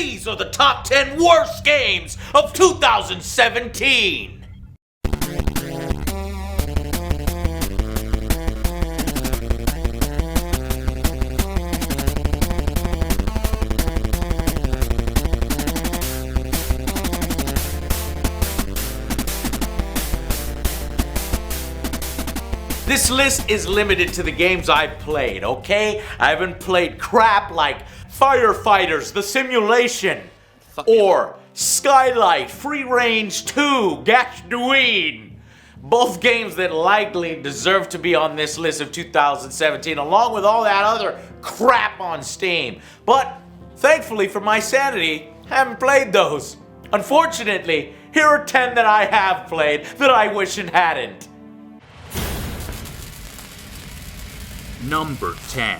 these are the top 10 worst games of 2017. This list is limited to the games I've played, okay? I haven't played crap like Firefighters, The Simulation, or Skylight, Free Range 2, Gatchduin. Both games that likely deserve to be on this list of 2017, along with all that other crap on Steam. But thankfully for my sanity, I haven't played those. Unfortunately, here are 10 that I have played that I wish and hadn't. Number 10.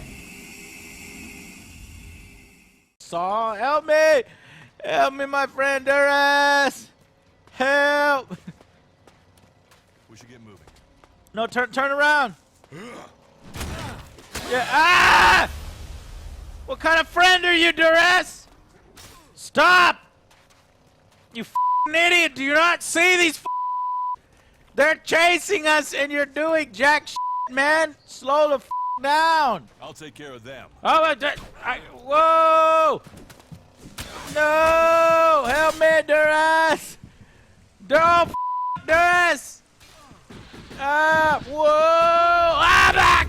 Saw, help me! Help me, my friend Duras! Help! We should get moving. No, turn around! Yeah, ah! What kind of friend are you, Duras? Stop! You f***ing idiot! Do you not see these They're chasing us and you're doing jack shit, man! Slow the f*** down! I'll take care of them. Oh, whoa! No! Help me, Duras! Don't f*** Duras! Whoa! Ah, back!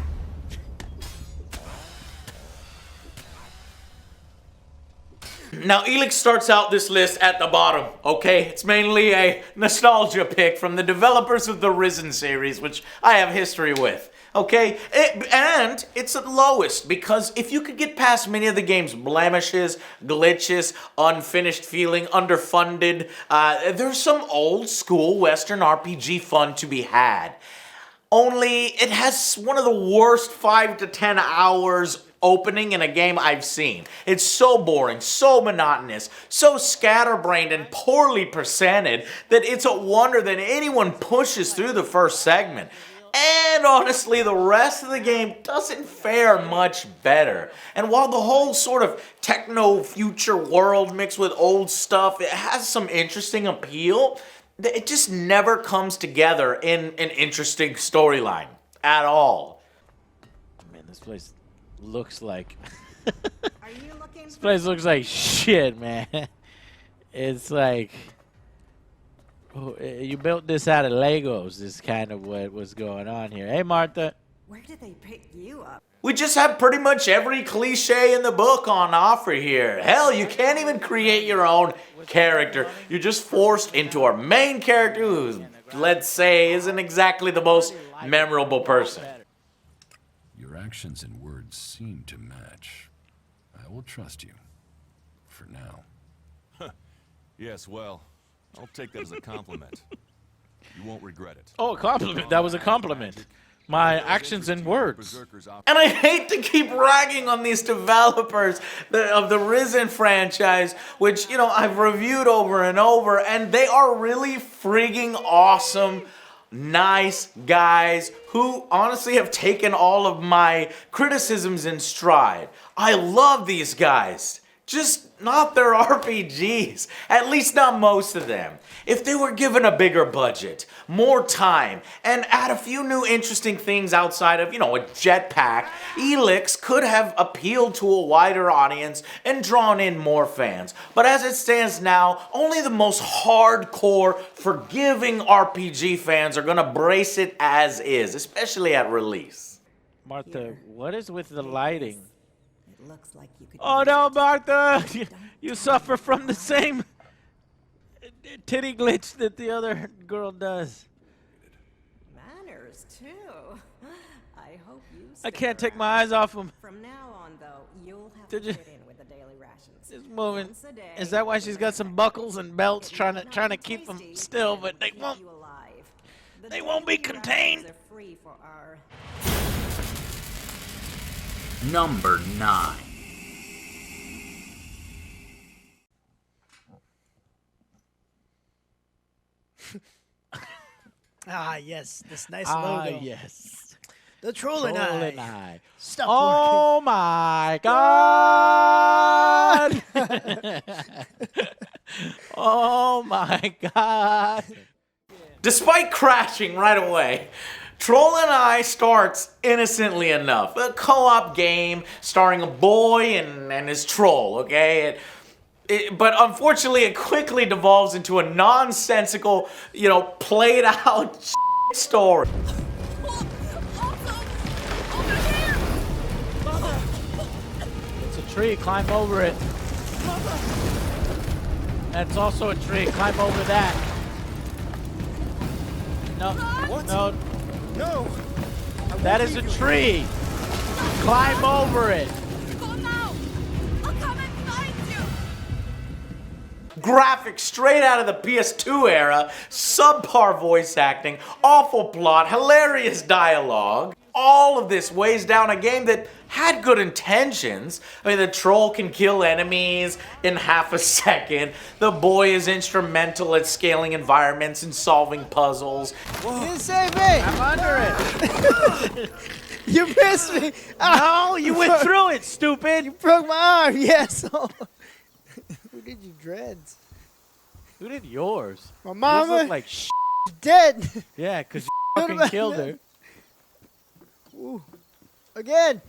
Now, ELEX starts out this list at the bottom, okay? It's mainly a nostalgia pick from the developers of the Risen series, which I have history with. Okay, and it's at lowest because if you could get past many of the game's blemishes, glitches, unfinished feeling, underfunded, there's some old school Western RPG fun to be had. Only it has one of the worst 5 to 10 hours opening in a game I've seen. It's so boring, so monotonous, so scatterbrained and poorly presented that it's a wonder that anyone pushes through the first segment. And honestly, the rest of the game doesn't fare much better. And while the whole sort of techno-future world mixed with old stuff, it has some interesting appeal, it just never comes together in an interesting storyline at all. Man, this place looks like... Are you looking This place looks like shit, man. It's like... Oh, you built this out of Legos, is kind of what was going on here. Hey, Martha. Where did they pick you up? We just have pretty much every cliche in the book on offer here. Hell, you can't even create your own character. You're just forced into our main character who, let's say, isn't exactly the most memorable person. Your actions and words seem to match. I will trust you. For now. Yes, well, I'll take that as a compliment. You won't regret it. Oh, a compliment. That was a compliment. My actions and words. And I hate to keep ragging on these developers of the Risen franchise, which, you know, I've reviewed over and over, and they are really frigging awesome, nice guys who honestly have taken all of my criticisms in stride. I love these guys. Just not their RPGs. At least not most of them. If they were given a bigger budget, more time, and add a few new interesting things outside of, you know, a jetpack, ELEX could have appealed to a wider audience and drawn in more fans. But as it stands now, only the most hardcore, forgiving RPG fans are gonna brace it as is, especially at release. Martha, what is with the lighting? It looks like you could. Oh no, Martha! You suffer from the same titty glitch that the other girl does. Manners too. I hope you. I can't take my eyes off him. From now on, though, you'll have Did to you- fit in with the daily rations. This woman, Once a day, is that why she's got some buckles and belts trying to keep them tasty, still, and but they keep won't? you alive. The They won't be daily contained. rations are free for our. Number 9. Ah, yes, this nice Ah, logo. yes. The troll and Troll I. Stop Oh my God! Oh my God! Despite crashing right away, Troll and I starts innocently enough. A co-op game starring a boy and his troll, okay? But unfortunately, it quickly devolves into a nonsensical, played out story. It's a tree. Climb over it. That's also a tree. Climb over that. No. What? No. No. That is a tree. Climb over it. Go now! I'll come and find you! Graphics straight out of the PS2 era, subpar voice acting, awful plot, hilarious dialogue. All of this weighs down a game that had good intentions. I mean, the troll can kill enemies in half a second. The boy is instrumental at scaling environments and solving puzzles. You didn't save me. I'm under it. You missed me. No, you went through it, stupid. You broke my arm. Yes. Who did you dreads? Who did yours? My Yours mama. looked like Dead. Yeah, because you What fucking about killed that? her. Ooh. Again.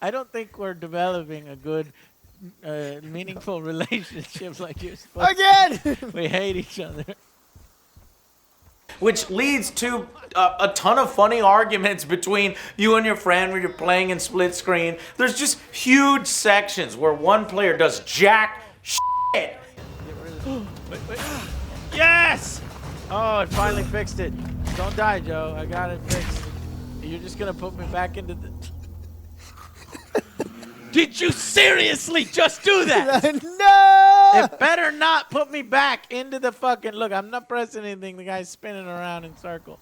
I don't think we're developing a good, meaningful relationship like you're supposed Again. to. We hate each other. Which leads to a ton of funny arguments between you and your friend when you're playing in split screen. There's just huge sections where one player does jack shit. Yes! Oh, it finally fixed it. Don't die, Joe. I got it fixed. You're just gonna put me back into the... Did you seriously just do that? No. It better not put me back into the fucking... Look, I'm not pressing anything. The guy's spinning around in circles.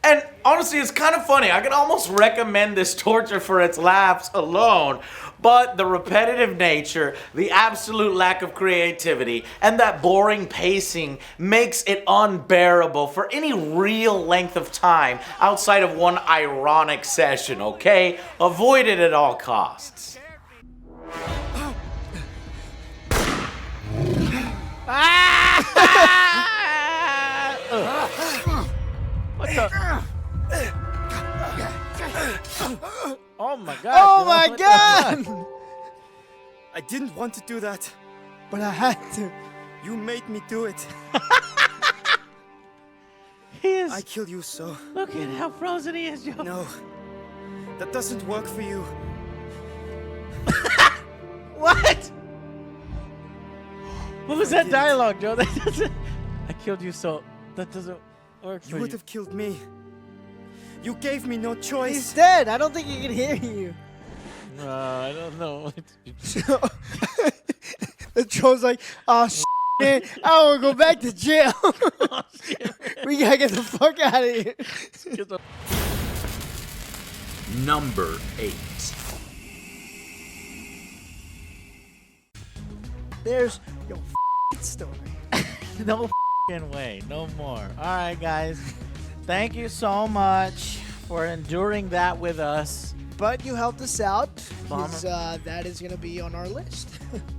And honestly, it's kind of funny. I can almost recommend this torture for its laughs alone. But the repetitive nature, the absolute lack of creativity, and that boring pacing makes it unbearable for any real length of time outside of one ironic session, okay? Avoid it at all costs. What the? Oh my god. Oh Joe, my what the God. fuck? I didn't want to do that. But I had to. You made me do it. He is. I killed you so. Look at how frozen he is, Joe. No. That doesn't work for you. What? What was that did. dialogue, Joe? That doesn't. I killed you so. That doesn't work for You you. would have killed me. You gave me no He's choice. dead. I don't think he can hear you. I don't know. The troll's like, oh shit, I want to go back to jail. We gotta get the fuck out of here. Number 8. There's your story. No fucking way. No more. All right, guys. Thank you so much for enduring that with us. But you helped us out. Bomber. 'Cause, that is gonna be on our list.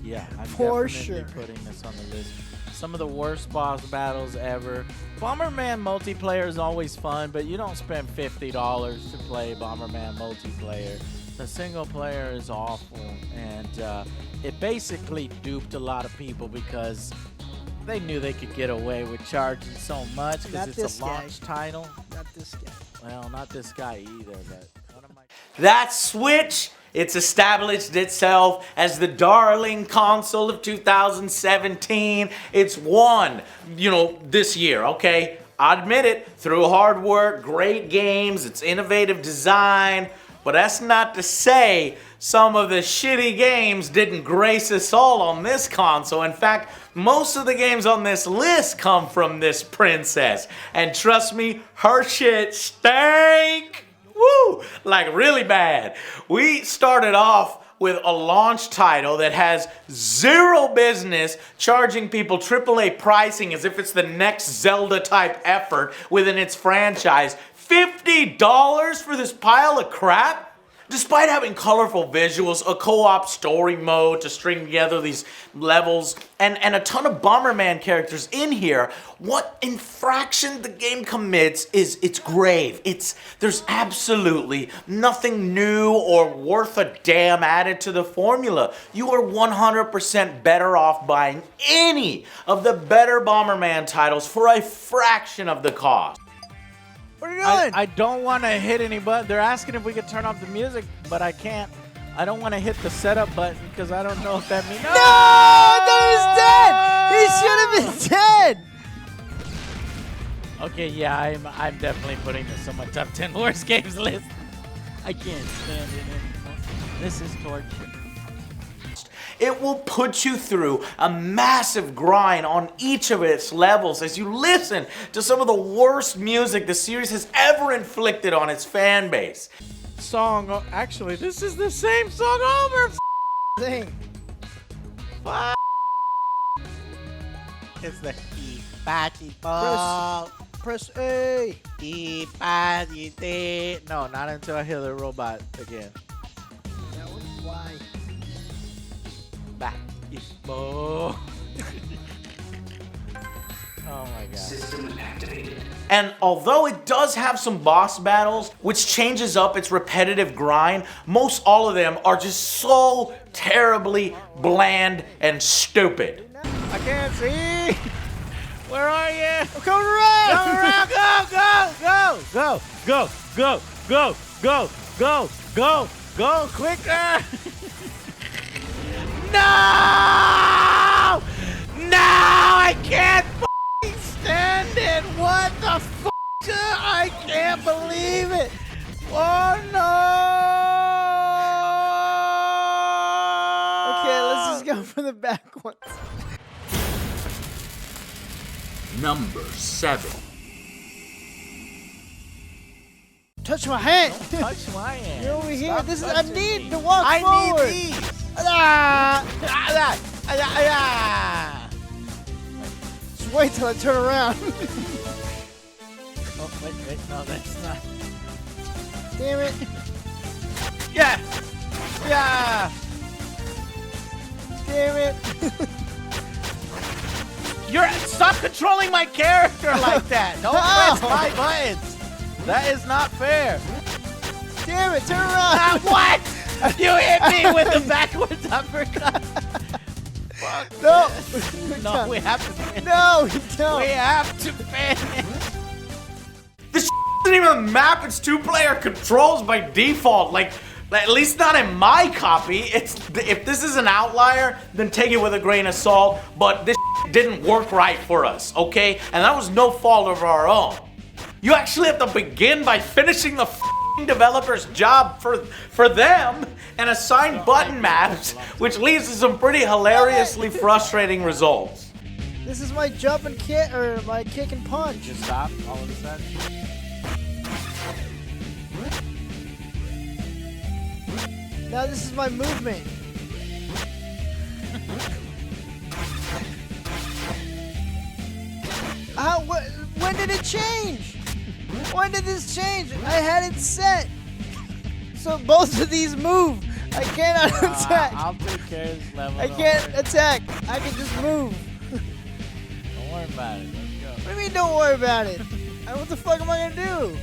Yeah, I'm For definitely sure. putting this on the list. Some of the worst boss battles ever. Bomberman multiplayer is always fun, but you don't spend $50 to play Bomberman multiplayer. The single player is awful, and it basically duped a lot of people because they knew they could get away with charging so much Not because this it's a guy. launch title. Not this guy. Well, not this guy either, but one of my... That Switch, it's established itself as the darling console of 2017. It's won, this year, okay? I admit it, through hard work, great games, its innovative design, but that's not to say some of the shitty games didn't grace us all on this console. In fact, most of the games on this list come from this princess. And trust me, her shit stank. Woo! Like really bad. We started off with a launch title that has zero business charging people AAA pricing as if it's the next Zelda type effort within its franchise. $50 for this pile of crap? Despite having colorful visuals, a co-op story mode to string together these levels, and a ton of Bomberman characters in here, what infraction the game commits is its grave. There's absolutely nothing new or worth a damn added to the formula. You are 100% better off buying any of the better Bomberman titles for a fraction of the cost. What are you doing? I don't want to hit any button. They're asking if we could turn off the music, but I can't. I don't want to hit the setup button because I don't know if that means. No! I thought he was dead! He should have been dead! Okay, yeah, I'm definitely putting this on my top 10 worst games list. I can't stand it anymore. This is torture. It will put you through a massive grind on each of its levels as you listen to some of the worst music the series has ever inflicted on its fan base. Song, actually, this is the same song over. Thing. It's the ball. Press A. No, not until I hear the robot again. That was why. Oh my god. System activated. And although it does have some boss battles, which changes up its repetitive grind, most all of them are just so terribly bland and stupid. I can't see. Where are you? I'm coming around! Come around, go, quicker! No! I can't f***ing stand it! What the f***? I can't believe it! Oh no! Okay, let's just go for the back ones. Number 7. Touch my hand! Touch my hand. You're over here. Stop This is. I touching need me. to walk I forward. need these. Ah! Just wait till I turn around. Oh, wait, no, that's not. Damn it! Yeah! Damn it! Stop controlling my character like that! Don't press Ow. my buttons! That is not fair! Damn it! Turn around! What? You hit me with the backwards uppercut! Fuck No! this. No, we have to finish. No, you don't. We have to finish! This doesn't even map its 2-player controls by default. Like, at least not in my copy. If this is an outlier, then take it with a grain of salt. But this didn't work right for us, okay? And that was no fault of our own. You actually have to begin by finishing the developer's job for them and assign button maps, which leads to some pretty hilariously frustrating results. This is my jump and kick, or my kick and punch. Just stop all of a sudden. Now this is my movement. When did it change? When did this change? I had it set. So both of these move. I cannot attack. I'll take care of this level. I don't can't worry. attack. I can just move. Don't worry about it. Let's go. What do you mean don't worry about it? What the fuck am I gonna do?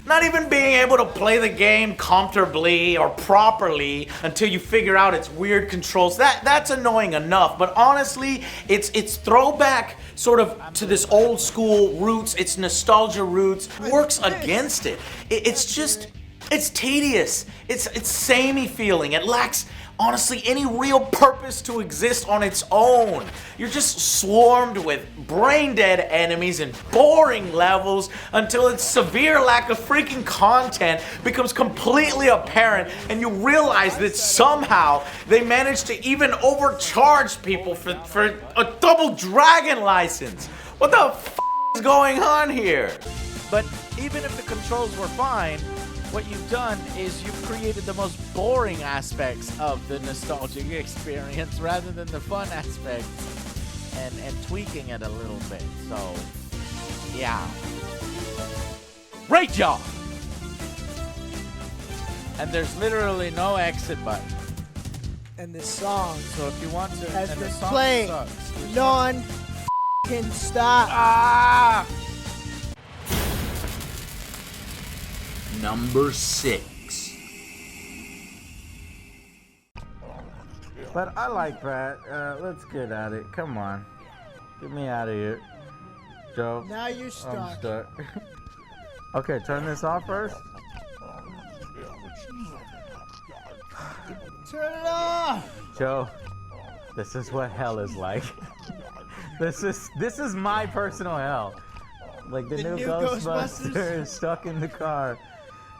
Not even being able to play the game comfortably or properly until you figure out its weird controls. That's annoying enough, but honestly, it's throwback sort of to this old school roots, its nostalgia roots, works against it. It's just, it's tedious. It's samey feeling. It lacks, honestly, any real purpose to exist on its own. You're just swarmed with brain-dead enemies and boring levels until its severe lack of freaking content becomes completely apparent and you realize that somehow they managed to even overcharge people for a Double Dragon license. What the f*** is going on here? But even if the controls were fine, what you've done is you've created the most boring aspects of the nostalgic experience rather than the fun aspects and tweaking it a little bit. So, yeah. Great job. And there's literally no exit button. And this song So if you want to, has and the been song playing sucks. non-stop. Ah! Number 6. But I like that. Let's get at it. Come on. Get me out of here. Joe. Now you're I'm stuck. stuck. Okay, turn this off first. Turn it off. Joe, this is what hell is like. This is my personal hell. Like the new Ghostbusters is stuck in the car.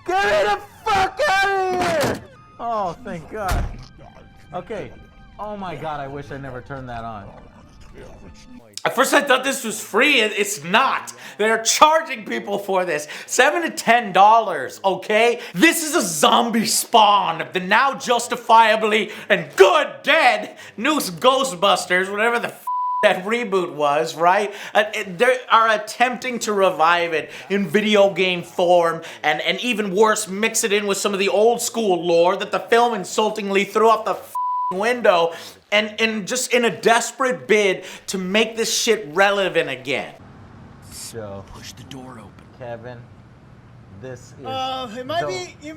Get me the fuck out of here! Oh, thank God. Okay. Oh my God, I wish I never turned that on. At first I thought this was free. It's not. They're charging people for this. $7 to $10, okay? This is a zombie spawn of the now justifiably and good dead new Ghostbusters, whatever the that reboot was, right? They are attempting to revive it in video game form and even worse, mix it in with some of the old school lore that the film insultingly threw out the window and just in a desperate bid to make this shit relevant again. Joe. Push the door open. Kevin, this is... It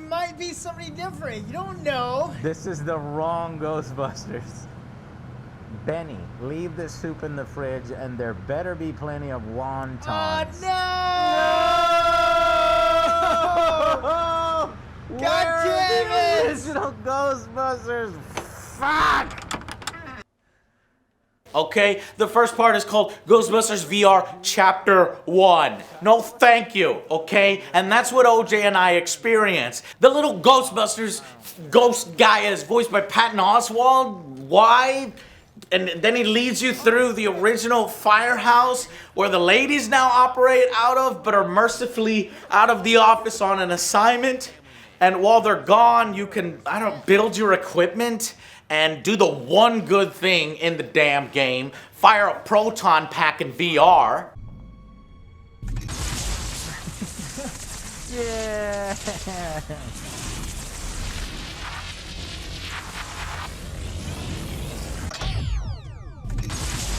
might be somebody different. You don't know. This is the wrong Ghostbusters. Benny, leave the soup in the fridge and there better be plenty of wontons. No! God Where damn are the it! original Ghostbusters? Fuck! Okay, the first part is called Ghostbusters VR Chapter 1. No thank you, okay? And that's what OJ and I experienced. The little Ghostbusters ghost guy is voiced by Patton Oswalt. Why? And then he leads you through the original firehouse where the ladies now operate out of, but are mercifully out of the office on an assignment. And while they're gone, you can, build your equipment and do the one good thing in the damn game, fire a proton pack in VR. Yeah.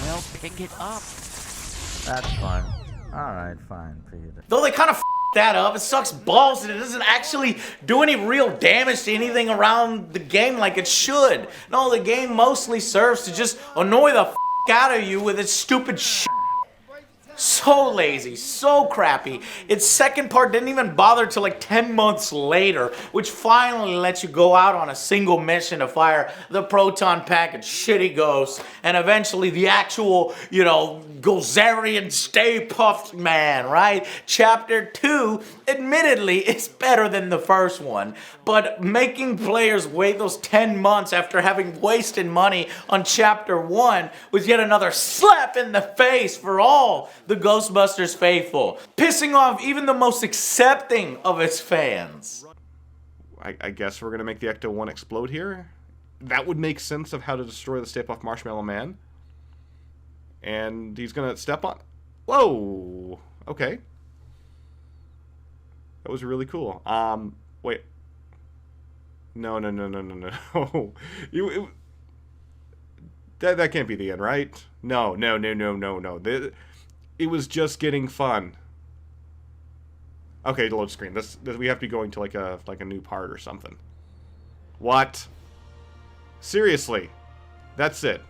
Well, pick it up. That's fun. Alright, fine, Peter. Though they kind of that up, it sucks balls and it doesn't actually do any real damage to anything around the game like it should. No, the game mostly serves to just annoy the out of you with its stupid shit. So lazy, so crappy. Its second part didn't even bother till like 10 months later, which finally lets you go out on a single mission to fire the proton pack and shitty ghosts, and eventually the actual, Gozerian Stay Puft Man, right? Chapter 2, admittedly, is better than the first one, but making players wait those 10 months after having wasted money on Chapter 1 was yet another slap in the face for all the Ghostbusters faithful, pissing off even the most accepting of its fans. I guess we're going to make the Ecto-1 explode here? That would make sense of how to destroy the Stay Puft Marshmallow Man. And he's going to step on... Whoa! Okay. That was really cool. Wait. No. That can't be the end, right? No. It was just getting fun. Okay, load screen. This we have to be going to like a new part or something. What? Seriously? That's it.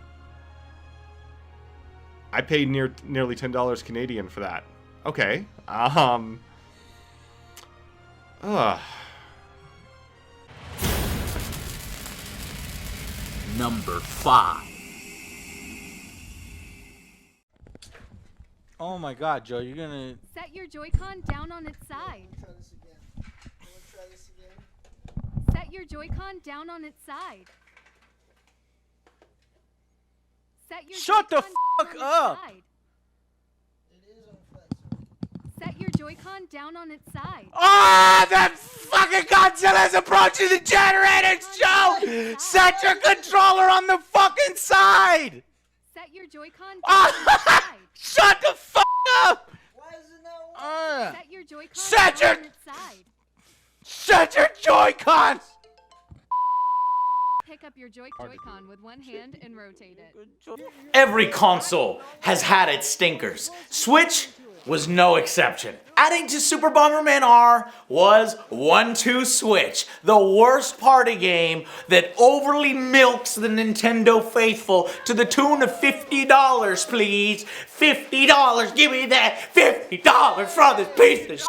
I paid nearly $10 Canadian for that. Okay. Number 5. Oh my God, Joe, you're gonna... Set your Joy-Con down on its side. Set your Joy-Con down on its side. Set your Shut the Joy-Con fuck down on its up! side. Set your Joy-Con down on its side. Ah, that fucking Godzilla's approaching the generators, Joe! Set your controller on the fucking side! Set your Joy-Con down on its side. Shut the fuck up! Why is it not working? Set your Joy-Con Set your- on its side. Shut your Joy-Cons! Pick up your Joy-Con with one hand and rotate it. Every console has had its stinkers. Switch was no exception. Adding to Super Bomberman R was 1-2 Switch, the worst party game that overly milks the Nintendo faithful to the tune of $50, please. $50, give me that $50 for this piece of shit.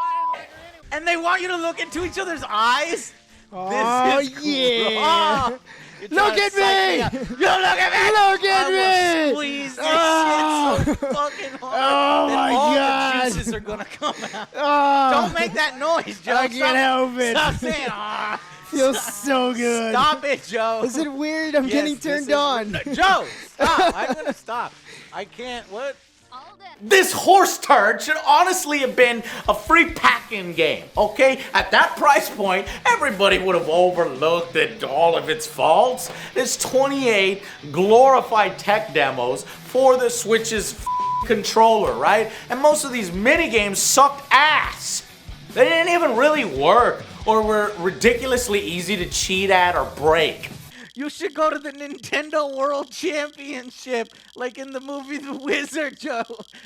And they want you to look into each other's eyes? Oh, This is yeah. You're Look trying to at psych me! out. You look at me! Look at I me! will squeeze this Oh. shit so fucking hard Oh that my all God. the juices are gonna come out. Oh, Don't make that noise, Joe. I can't help it. Stop saying ah. feels so good. Stop it, Joe. Is it weird? I'm Yes, getting this turned is- on. Joe, stop. I'm gonna stop. I can't. What? All that. This horse turd should honestly have been a free pack-in game, okay? At that price point, everybody would have overlooked it, all of its faults. There's 28 glorified tech demos for the Switch's controller, right? And most of these minigames sucked ass. They didn't even really work or were ridiculously easy to cheat at or break. You should go to the Nintendo World Championship, like in the movie The Wizard, Joe.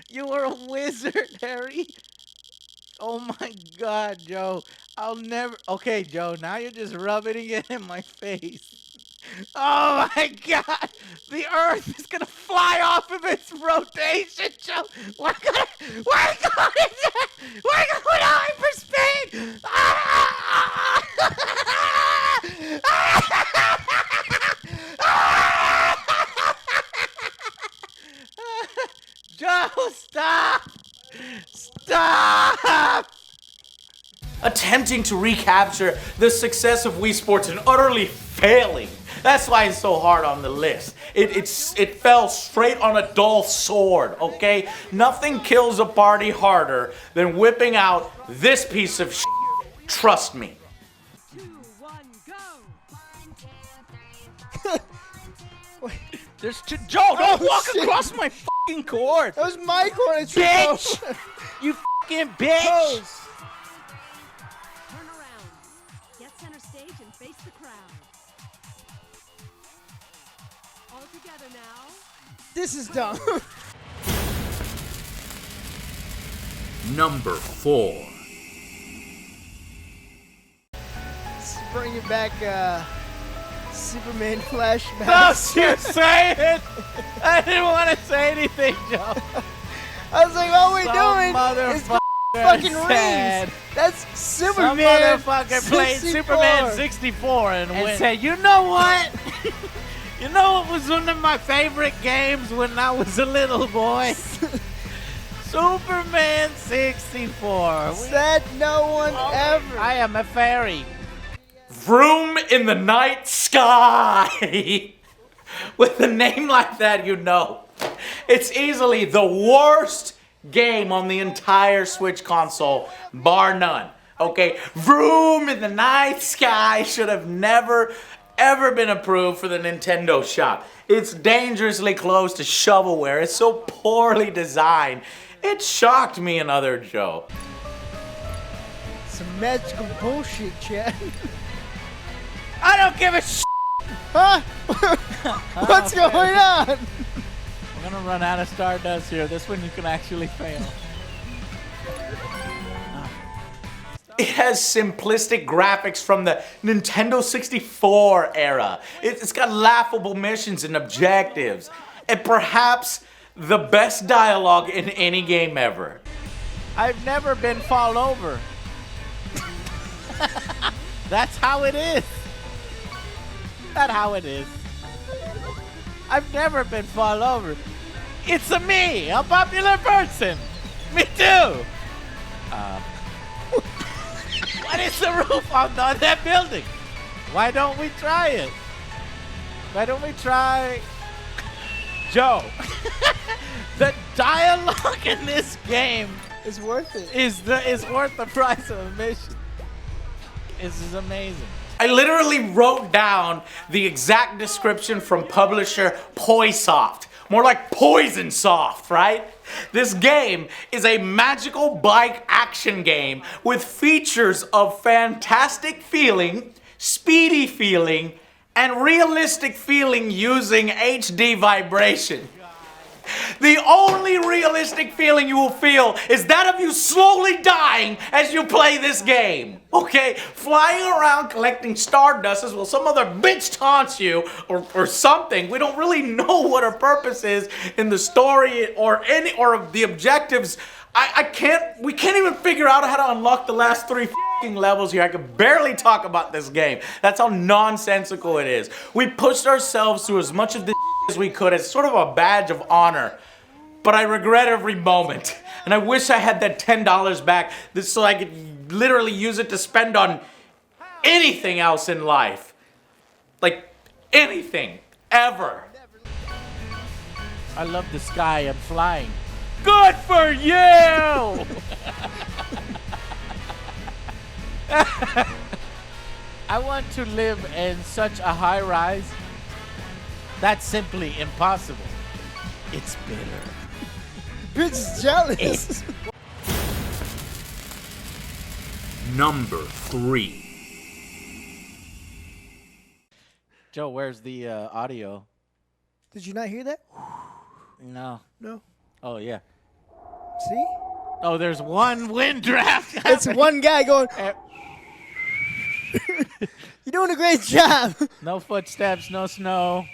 You were a wizard, Harry. Oh my God, Joe. I'll never. Okay, Joe. Now you're just rubbing it in my face. Oh my God! The Earth is gonna fly off of its rotation, Joe. We're going hyperspeed. Joe, stop! Stop! Attempting to recapture the success of Wii Sports and utterly failing. That's why it's so hard on the list. It fell straight on a dull sword, okay? Nothing kills a party harder than whipping out this piece of shit. Trust me. 2, 1, go! There's two. Joe, don't Oh, walk shit. across my fucking cord! That was my corner, Bitch! You fucking bitch! Turn around. Get center stage and face the crowd. All together now. This is dumb. Number 4. Let's bring it back, Superman flashback. Don't you say it! I didn't want to say anything, Joe. I was like, all we're Some doing is fucking said- rings. That's Some Superman. motherfucker played 64. Superman 64 and said, you know what? You know what was one of my favorite games when I was a little boy? Superman 64. Said no one ever. I am a fairy. Vroom in the night sky. With a name like that, you know. It's easily the worst game on the entire Switch console, bar none. Okay, Vroom in the night sky should have never, ever been approved for the Nintendo shop. It's dangerously close to shovelware. It's so poorly designed. It shocked me and other Joe. Some magical bullshit, Chad. I don't give a shit. Huh? What's going on? I'm gonna run out of Stardust here. This one you can actually fail. It has simplistic graphics from the Nintendo 64 era. It's got laughable missions and objectives. And perhaps the best dialogue in any game ever. I've never been fall over. That's how it is. That's how it is. I've never been fall over. It's a me, a popular person. Me too. What is the roof on that building? Why don't we try it? Why don't we try... Joe. The dialogue in this game It's worth it. is worth the price of admission. This is amazing. I literally wrote down the exact description from publisher Poisoft. More like poison soft, right? This game is a magical bike action game with features of fantastic feeling, speedy feeling, and realistic feeling using HD vibration. The only realistic feeling you will feel is that of you slowly dying as you play this game. Okay? Flying around collecting stardust as well some other bitch taunts you or something. We don't really know what her purpose is in the story or the objectives. We can't even figure out how to unlock the last 3 levels here. I could barely talk about this game. That's how nonsensical it is. We pushed ourselves through as much of this as we could as sort of a badge of honor. But I regret every moment. And I wish I had that $10 back so I could literally use it to spend on anything else in life. Like anything. Ever. I love the sky and flying. Good for you! I want to live in such a high rise. That's simply impossible. It's bitter. Bitch is jealous. Number 3. Joe, where's the audio? Did you not hear that? No. No. Oh, yeah. See? Oh, there's one wind draft. It's one guy going. You're doing a great job. No footsteps, no snow.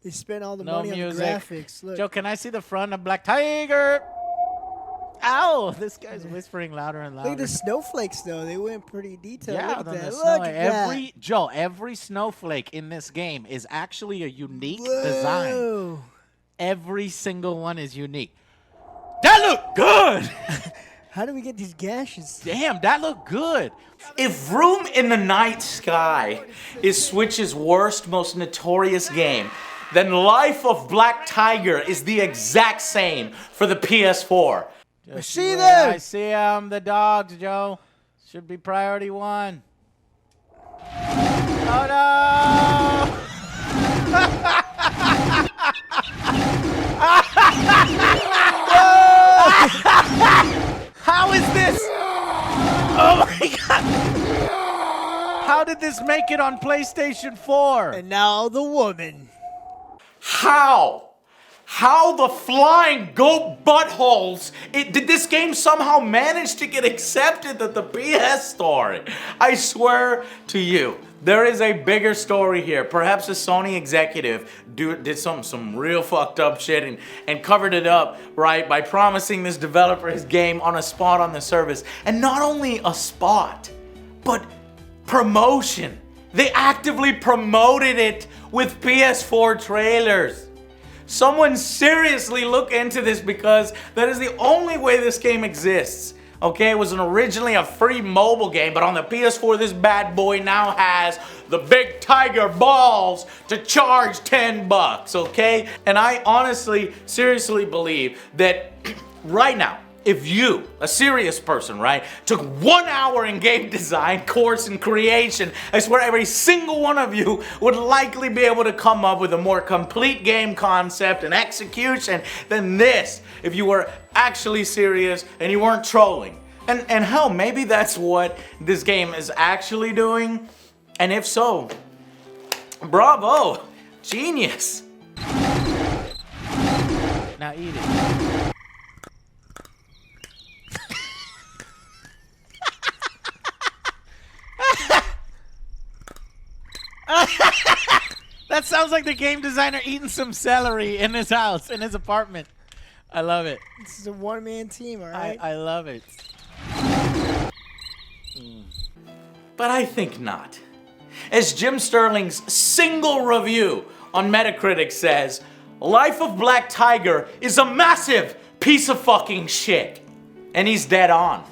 They spent all the No money music. on the graphics. Look. Joe, can I see the front of Black Tiger? Ow! This guy's whispering louder and louder. Look at the snowflakes, though. They went pretty detailed. Yeah, Look on at that. the Look snow. at that. Joe, every snowflake in this game is actually a unique design. Whoa. Every single one is unique. That looked good! How do we get these gashes? Damn, that looked good. If Vroom in the Night Sky is Switch's worst, most notorious game, then Life of Black Tiger is the exact same for the PS4. I see them. I see them. The dogs, Joe. Should be priority 1. Oh, no! How is this? Oh, my God. How did this make it on PlayStation 4? And now the woman. How? How the flying goat buttholes did this game somehow manage to get accepted at the PS Store? I swear to you, there is a bigger story here. Perhaps a Sony executive did some real fucked up shit and covered it up, right, by promising this developer his game on a spot on the service. And not only a spot, but promotion. They actively promoted it with PS4 trailers. Someone seriously look into this because that is the only way this game exists. Okay, it was originally a free mobile game, but on the PS4, this bad boy now has the big tiger balls to charge $10, okay? And I honestly, seriously believe that right now, if you, a serious person, right, took 1 hour in game design course and creation, I swear every single one of you would likely be able to come up with a more complete game concept and execution than this if you were actually serious and you weren't trolling. And hell, maybe that's what this game is actually doing. And if so, bravo, genius. Now eat it. That sounds like the game designer eating some celery in his house, in his apartment. I love it. This is a one-man team, all right? I love it. But I think not. As Jim Sterling's single review on Metacritic says, Life of Black Tiger is a massive piece of fucking shit. And he's dead on.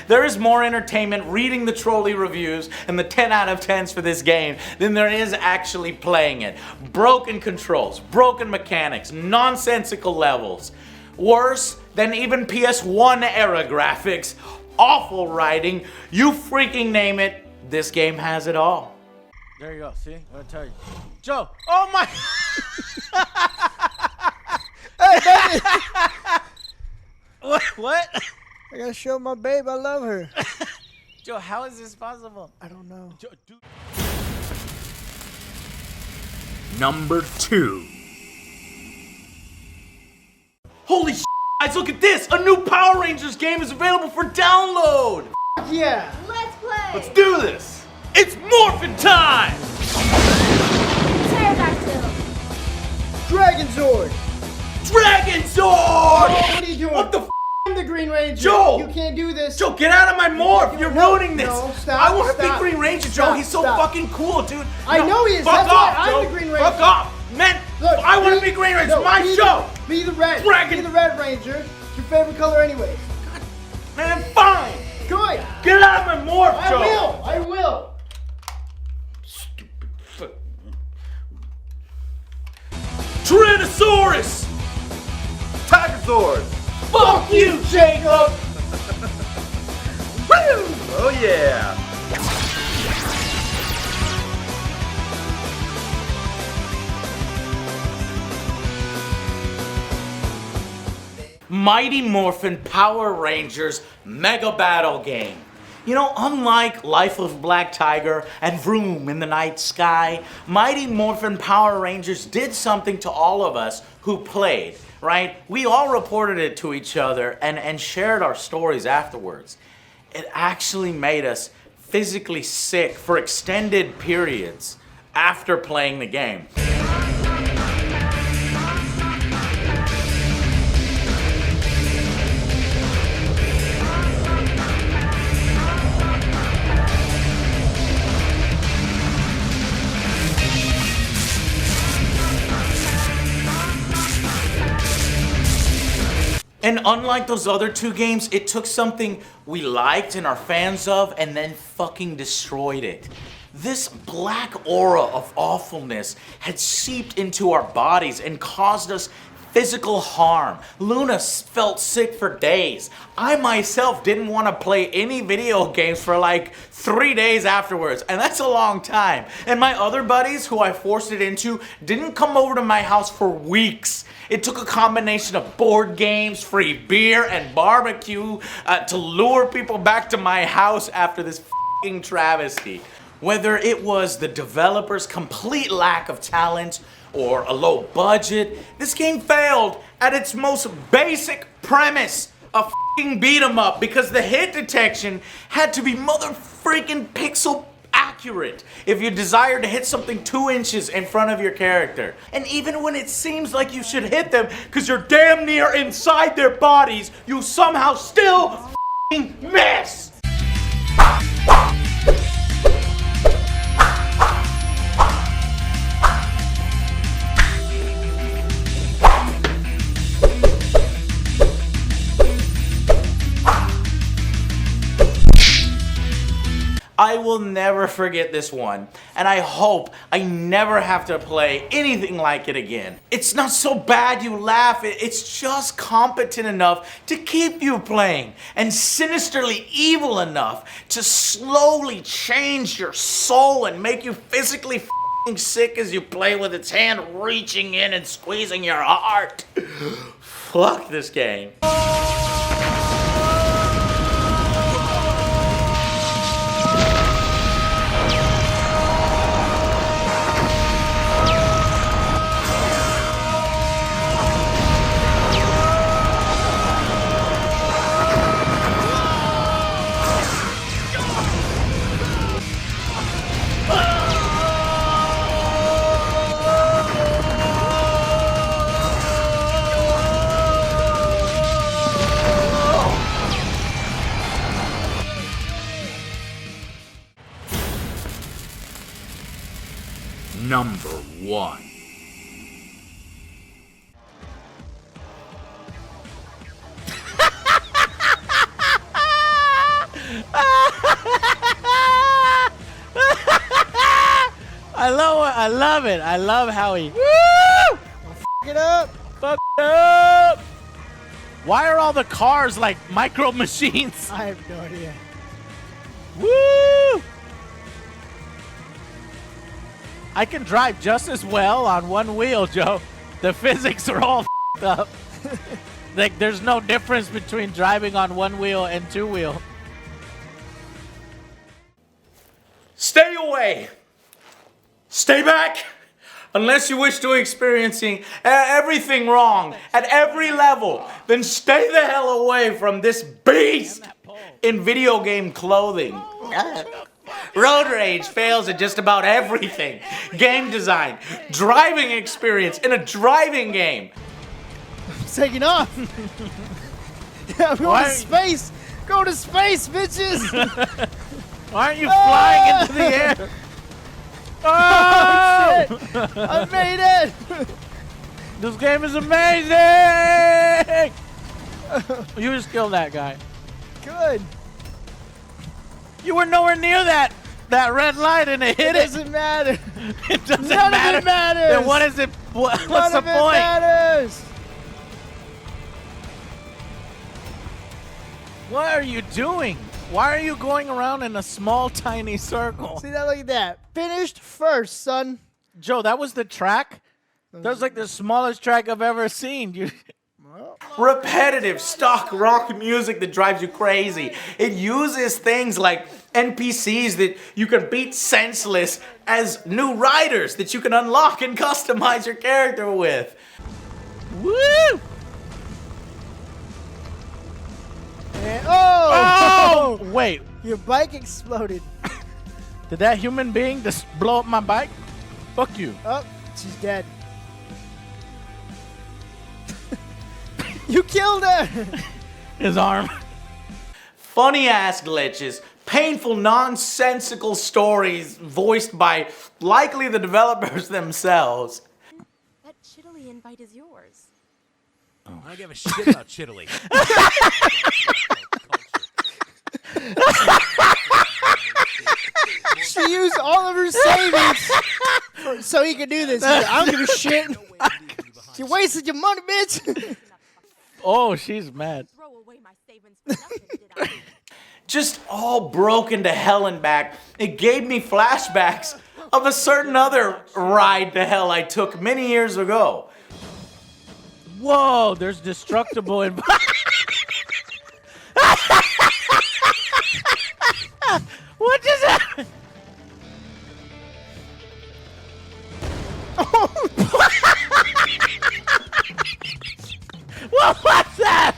There is more entertainment reading the trolley reviews and the 10 out of 10s for this game than there is actually playing it. Broken controls, broken mechanics, nonsensical levels. Worse than even PS1 era graphics, awful writing, you freaking name it, this game has it all. There you go. See? I'm gonna tell you. Joe. Oh my. Hey, baby! What? I gotta show my babe I love her. Joe, how is this possible? I don't know. Joe, dude. Number 2. Holy shit, guys, look at this! A new Power Rangers game is available for download! Yeah! Let's play. Let's do this! It's Morphin time! Pterodactyl. Dragon Zord! Dragon Sword! Oh, what are you doing? What the f? I'm the Green Ranger. Joe! You can't do this. Joe, get out of my morph! You're No, ruining this! no, stop, I want to be stop, Green Ranger, Joe. stop, He's so stop. fucking cool, dude. I know he is. Fuck That's off, why I'm Joe. the Green Ranger. Fuck off! Man, Look, I want to be- be Green Ranger. no, It's my be show! Be the red. Dragon- Be the Red Ranger. It's your favorite color anyways. Man, fine! Good. Get out of my morph, I Joe! will. I will. Stupid fuck. Tyrannosaurus! Tigerzord! Fuck you, Jacob! Woo! Oh yeah! Mighty Morphin Power Rangers Mega Battle Game. You know, unlike Life of Black Tiger and Vroom in the Night Sky, Mighty Morphin Power Rangers did something to all of us who played, right? We all reported it to each other and shared our stories afterwards. It actually made us physically sick for extended periods after playing the game. And unlike those other two games, it took something we liked and are fans of and then fucking destroyed it. This black aura of awfulness had seeped into our bodies and caused us physical harm. Luna felt sick for days. I myself didn't want to play any video games for like 3 days afterwards, and that's a long time. And my other buddies who I forced it into didn't come over to my house for weeks. It took a combination of board games, free beer, and barbecue to lure people back to my house after this f***ing travesty. Whether it was the developer's complete lack of talent or a low budget, this game failed at its most basic premise, a f***ing beat 'em up, because the hit detection had to be mother freaking pixel accurate if you desire to hit something 2 inches in front of your character. And even when it seems like you should hit them because you're damn near inside their bodies, you somehow still f***ing miss! I will never forget this one, and I hope I never have to play anything like it again. It's not so bad you laugh, it's just competent enough to keep you playing, and sinisterly evil enough to slowly change your soul and make you physically f***ing sick as you play with its hand reaching in and squeezing your heart. Fuck this game. Number 1. I love it. I love how he Get up. fucked up. Why are all the cars like micro machines? I have no idea. Woo! I can drive just as well on one wheel, Joe. The physics are all up. Like, there's no difference between driving on one wheel and two wheel. Stay away. Stay back. Unless you wish to experiencing everything wrong at every level, then stay the hell away from this beast in video game clothing. Road rage fails at just about everything. Game design, driving experience in a driving game. It's taking off. Yeah, I'm going to space. Go to space, bitches. Why aren't you flying into the air? Oh, shit. I made it. This game is amazing! You just killed that guy. Good. You were nowhere near that red light and it hit It doesn't matter. It doesn't None matter. of it matters. Then what is it? What's None the of it point? matters. What are you doing? Why are you going around in a small, tiny circle? See that? Look at that. Finished first, son. Joe, that was the track? That was like the smallest track I've ever seen. You. Repetitive stock rock music that drives you crazy. It uses things like NPCs that you can beat senseless as new riders that you can unlock and customize your character with. Woo! And, oh! Wait, Your bike exploded. did that human being just blow up my bike? Fuck you. Oh, she's dead. You killed her! His arm. Funny ass glitches, painful nonsensical stories voiced by likely the developers themselves. That Chiddly invite is yours. I don't give a shit about Chiddly. She used all of her savings so he could do this. He's like, I don't give a shit. You wasted your money, bitch. Oh, she's mad. Throw away my savings for nothing, did I? Just all broken to hell and back. It gave me flashbacks of a certain other ride to hell I took many years ago. Whoa, there's destructible in. What just happened? What was that?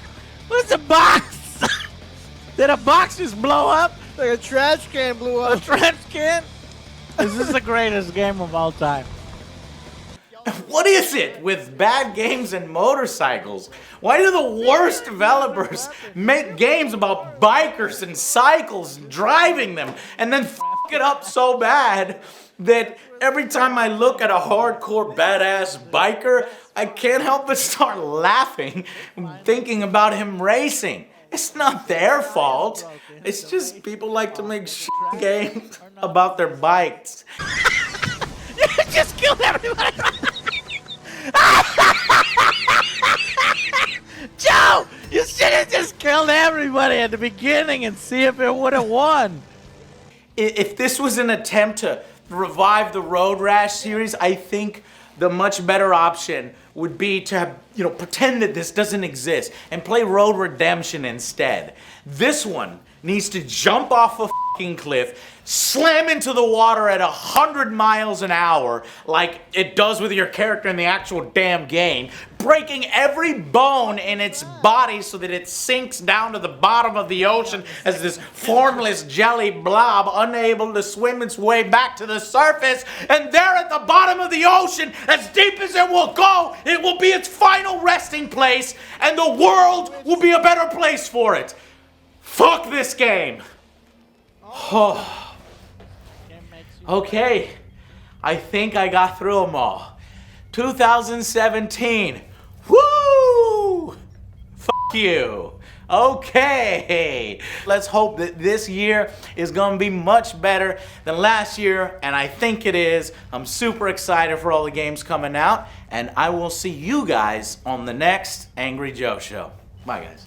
What's a box? Did a box just blow up? Like a trash can blew A up. trash can? Is this the greatest game of all time? What is it with bad games and motorcycles? Why do the worst developers make games about bikers and cycles and driving them and then f it up so bad that every time I look at a hardcore badass biker, I can't help but start laughing thinking about him racing. It's not their fault. It's just people like to make games about their bikes. You just killed everybody! Joe! You should have just killed everybody at the beginning and see if it would have won. If this was an attempt to revive the Road Rash series, I think the much better option would be to, pretend that this doesn't exist and play Road Redemption instead. This one needs to jump off a fucking cliff, slam into the water at 100 miles an hour like it does with your character in the actual damn game, breaking every bone in its body so that it sinks down to the bottom of the ocean as this formless jelly blob unable to swim its way back to the surface, and there at the bottom of the ocean, as deep as it will go, it will be its final resting place and the world will be a better place for it. Fuck this game. Oh. Okay, I think I got through them all. 2017. Woo! Fuck you. Okay, let's hope that this year is going to be much better than last year, and I think it is. I'm super excited for all the games coming out, and I will see you guys on the next Angry Joe Show. Bye, guys.